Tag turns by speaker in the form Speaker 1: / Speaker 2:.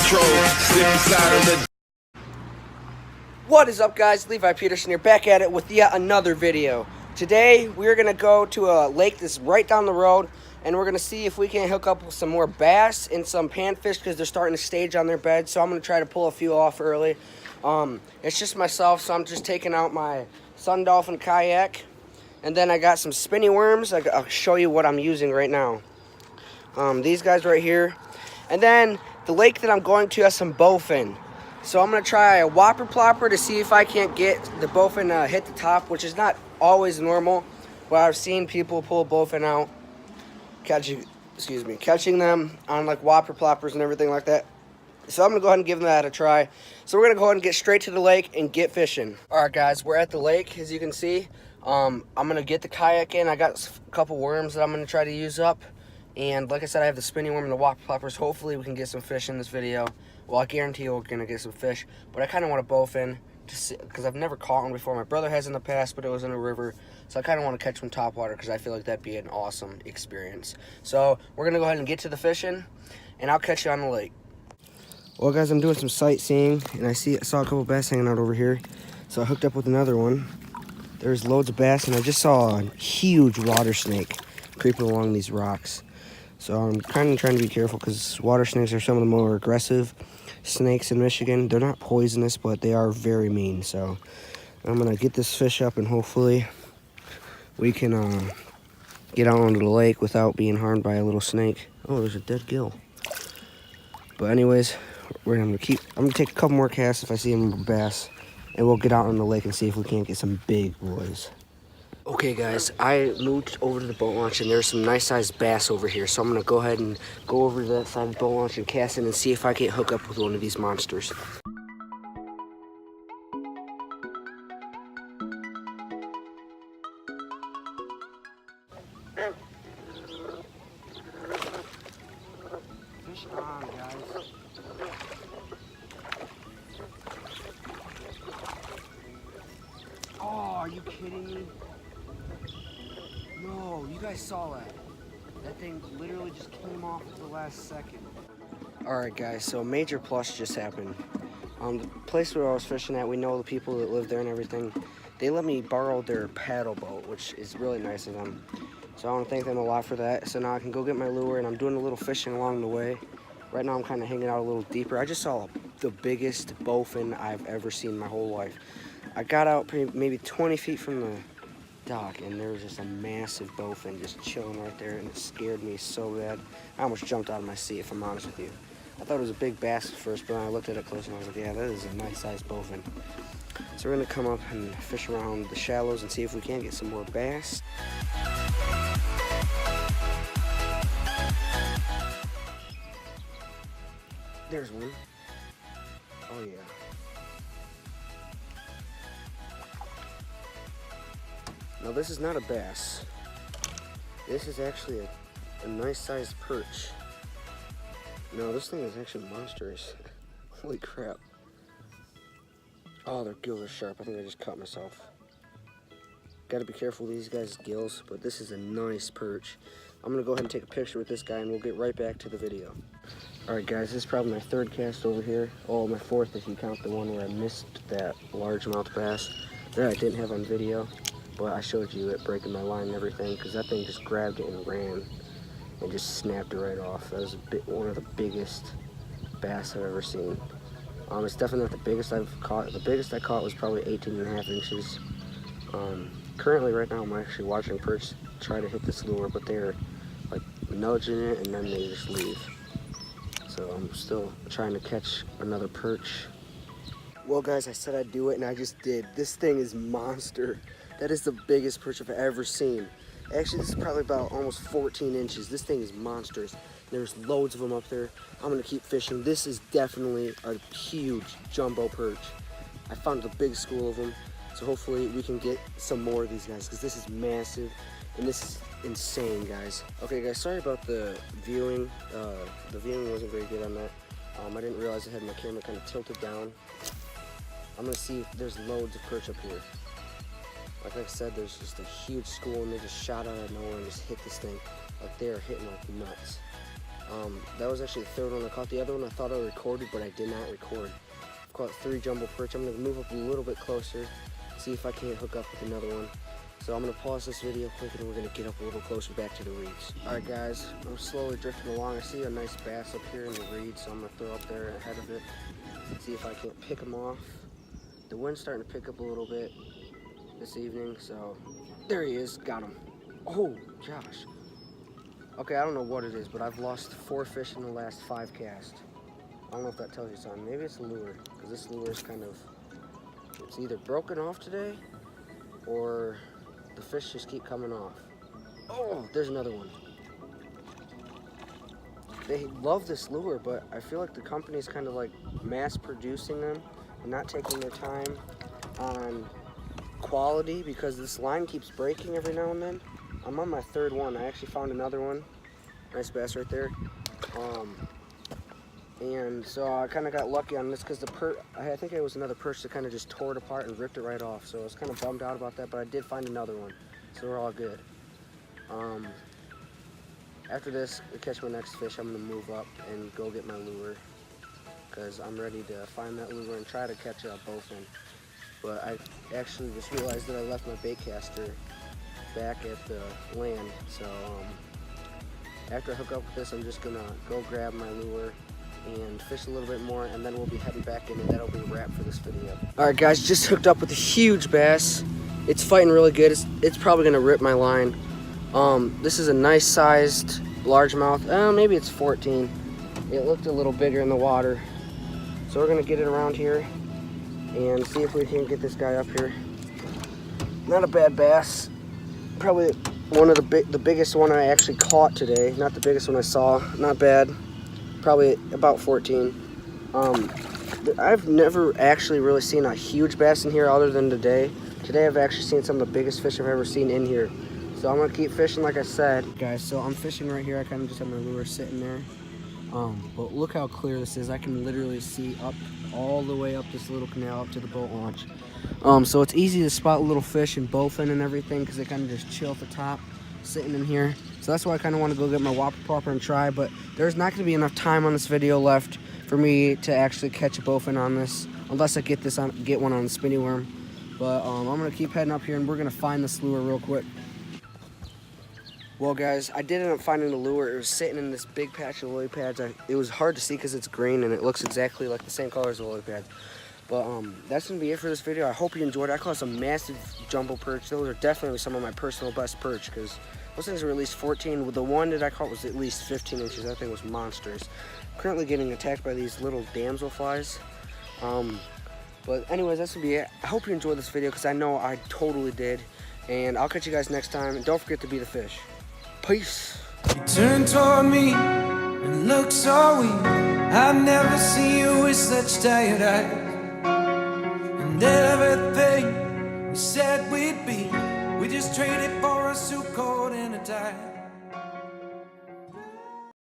Speaker 1: control. Slip inside of the.
Speaker 2: What is up, guys? Levi Peterson here, back at it with yet another video. Today we're gonna go to a lake that's right down the road, and we're gonna see if we can hook up with some more bass and some panfish because they're starting to stage on their bed. So I'm gonna try to pull a few off early. It's just myself, so I'm just taking out my Sun Dolphin kayak, and then I got some spinny worms. I'll show you what I'm using right now. These guys right here, and then the lake that I'm going to has some bowfin. So I'm going to try a whopper plopper to see if I can't get the bowfin hit the top, which is not always normal. But I've seen people pull bowfin out, catching them on like whopper ploppers and everything like that. So I'm going to go ahead and give that a try. So we're going to go ahead and get straight to the lake and get fishing. Alright guys, we're at the lake, as you can see. I'm going to get the kayak in. I got a couple worms that I'm going to try to use up. And like I said, I have the spinning worm and the whopper ploppers. Hopefully we can get some fish in this video. Well, I guarantee we're going to get some fish. But I kind of want a bowfin because I've never caught one before. My brother has in the past, but it was in a river. So I kind of want to catch one topwater because I feel like that'd be an awesome experience. So we're going to go ahead and get to the fishing, and I'll catch you on the lake. Well, guys, I'm doing some sightseeing, and I saw a couple bass hanging out over here. So I hooked up with another one. There's loads of bass, and I just saw a huge water snake creeping along these rocks. So I'm kind of trying to be careful because water snakes are some of the more aggressive snakes in Michigan. They're not poisonous, but they are very mean. So I'm going to get this fish up, and hopefully we can get out onto the lake without being harmed by a little snake. Oh, there's a dead gill. But anyways, I'm going to take a couple more casts if I see a bass, and we'll get out on the lake and see if we can't get some big boys. Okay guys, I moved over to the boat launch, and there's some nice sized bass over here. So I'm going to go ahead and go over to that side of the boat launch and cast in and see if I can't hook up with one of these monsters. Fish on, guys. Oh, are you kidding me? No, you guys saw that. That thing literally just came off at the last second. Alright guys, so a major plus just happened. The place where I was fishing at, we know the people that live there and everything. They let me borrow their paddle boat, which is really nice of them. So I want to thank them a lot for that. So now I can go get my lure, and I'm doing a little fishing along the way. Right now I'm kind of hanging out a little deeper. I just saw the biggest bowfin I've ever seen in my whole life. I got out maybe 20 feet from the dock, and there was just a massive bowfin just chilling right there, and it scared me so bad. I almost jumped out of my seat, if I'm honest with you. I thought it was a big bass at first, but when I looked at it close and I was like, yeah, that is a nice sized bowfin. So we're gonna come up and fish around the shallows and see if we can get some more bass. There's one. Oh yeah. Now this is not a bass. This is actually a nice sized perch. No, this thing is actually monstrous. Holy crap. Oh, their gills are sharp. I think I just cut myself. Gotta be careful with these guys' gills, but this is a nice perch. I'm gonna go ahead and take a picture with this guy, and we'll get right back to the video. Alright guys, this is probably my third cast over here. Oh, my fourth if you count the one where I missed that largemouth bass. That I didn't have on video. But I showed you it breaking my line and everything, because that thing just grabbed it and ran and just snapped it right off. That was one of the biggest bass I've ever seen. It's definitely not the biggest I've caught. The biggest I caught was probably 18.5 inches. Currently right now I'm actually watching perch try to hit this lure, but they're like nudging it and then they just leave. So I'm still trying to catch another perch. Well guys, I said I'd do it, and I just did. This thing is monster. That is the biggest perch I've ever seen. Actually, this is probably about almost 14 inches. This thing is monstrous. There's loads of them up there. I'm gonna keep fishing. This is definitely a huge jumbo perch. I found a big school of them, so hopefully we can get some more of these guys, because this is massive, and this is insane, guys. Okay, guys, sorry about the viewing. The viewing wasn't very good on that. I didn't realize I had my camera kind of tilted down. I'm gonna see if there's loads of perch up here. Like I said, there's just a huge school, and they just shot out of nowhere and just hit this thing. Like they are hitting like nuts. That was actually the third one I caught. The other one I thought I recorded, but I did not record. I've caught 3 jumbo perch. I'm gonna move up a little bit closer, see if I can't hook up with another one. So I'm gonna pause this video quick and we're gonna get up a little closer back to the reeds. All right guys, I'm slowly drifting along. I see a nice bass up here in the reeds, so I'm gonna throw up there ahead of it, see if I can't pick him off. The wind's starting to pick up a little bit this evening, so there he is, got him. Oh, Josh. Okay, I don't know what it is, but I've lost 4 fish in the last 5 casts. I don't know if that tells you something. Maybe it's a lure, because this lure is kind of, it's either broken off today, or the fish just keep coming off. Oh, there's another one. They love this lure, but I feel like the company's kind of like mass producing them and not taking their time on quality, because this line keeps breaking every now and then. I'm on my 3rd one. I actually found another one. Nice bass right there. And so I kind of got lucky on this because I think it was another perch that kind of just tore it apart and ripped it right off. So I was kind of bummed out about that, but I did find another one. So we're all good. After this, to catch my next fish, I'm going to move up and go get my lure, because I'm ready to find that lure and try to catch a bowfin. But I actually just realized that I left my bait caster back at the land, so after I hook up with this, I'm just gonna go grab my lure and fish a little bit more, and then we'll be heading back in, and that'll be a wrap for this video. All right guys, just hooked up with a huge bass. It's fighting really good. It's probably gonna rip my line. This is a nice sized largemouth. Maybe it's 14. It looked a little bigger in the water, so we're gonna get it around here and see if we can get this guy up here. Not a bad bass. Probably one of the biggest one I actually caught today. Not the biggest one I saw. Not bad. Probably about 14. I've never actually really seen a huge bass in here other than today. Today I've actually seen some of the biggest fish I've ever seen in here. So I'm gonna keep fishing like I said. Guys, so I'm fishing right here. I kind of just have my lure sitting there. But look how clear this is. I can literally see up all the way up this little canal up to the boat launch. So it's easy to spot little fish and bowfin and everything, because they kind of just chill at the top, sitting in here. So that's why I kind of want to go get my whopper popper and try, but there's not going to be enough time on this video left for me to actually catch a bowfin on this, unless I get one on the spinny worm. But I'm going to keep heading up here, and we're going to find this lure real quick. Well guys, I did end up finding the lure. It was sitting in this big patch of lily pads. It was hard to see because it's green and it looks exactly like the same color as the lily pads. But that's going to be it for this video. I hope you enjoyed it. I caught some massive jumbo perch. Those are definitely some of my personal best perch, because those things were at least 14. The one that I caught was at least 15 inches. That thing was monstrous. I'm currently getting attacked by these little damselflies. But anyways, that's going to be it. I hope you enjoyed this video, because I know I totally did. And I'll catch you guys next time. And don't forget to be the fish. Peace.
Speaker 3: You turned toward me and looked so weak. I've never seen you with such tired eyes. And everything we said we'd be, we just traded for a suit coat and a tie.